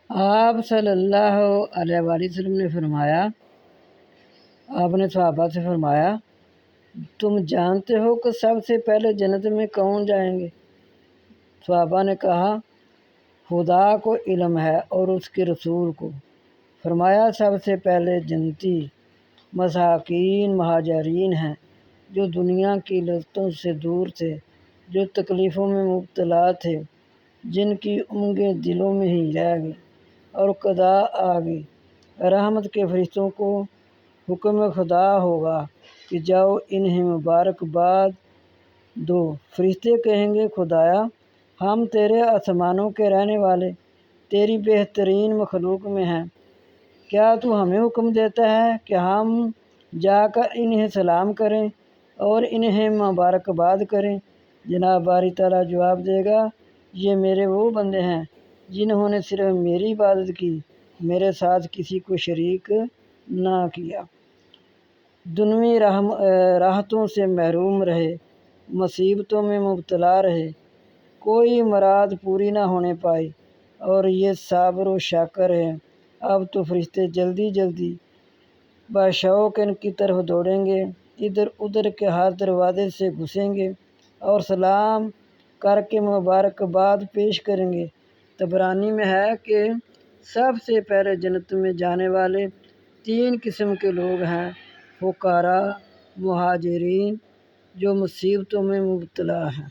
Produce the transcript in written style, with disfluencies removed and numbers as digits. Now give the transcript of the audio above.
آپ صلی اللہ علیہ وآلہ وسلم نے فرمایا، آپ نے صحابہ سے فرمایا، تم جانتے ہو کہ سب سے پہلے جنت میں کون جائیں گے؟ صحابہ نے کہا، خدا کو علم ہے اور اس کے رسول کو۔ فرمایا، سب سے پہلے جنتی مساکین مہاجرین ہیں، جو دنیا کی لذتوں سے دور تھے، جو تکلیفوں میں مبتلا تھے، جن کی امنگیں دلوں میں ہی رہ گئی اور قضا آ گئی۔ رحمت کے فرشتوں کو حکم خدا ہوگا کہ جاؤ انہیں مبارکباد دو۔ فرشتے کہیں گے، خدایا، ہم تیرے آسمانوں کے رہنے والے تیری بہترین مخلوق میں ہیں، کیا تو ہمیں حکم دیتا ہے کہ ہم جا کر انہیں سلام کریں اور انہیں مبارکباد کریں؟ جناب باری تعالیٰ جواب دے گا، یہ میرے وہ بندے ہیں جنہوں نے صرف میری عبادت کی، میرے ساتھ کسی کو شریک نہ کیا، دنیوی راحتوں سے محروم رہے، مصیبتوں میں مبتلا رہے، کوئی مراد پوری نہ ہونے پائی، اور یہ صابر و شاکر ہیں۔ اب تو فرشتے جلدی جلدی بشوق ان کی طرف دوڑیں گے، ادھر ادھر کے ہر دروازے سے گھسیں گے اور سلام کر کے مبارکباد پیش کریں گے۔ طبرانی میں ہے کہ سب سے پہلے جنت میں جانے والے 3 قسم کے لوگ ہیں: فقراء، مہاجرین، جو مصیبتوں میں مبتلا ہیں۔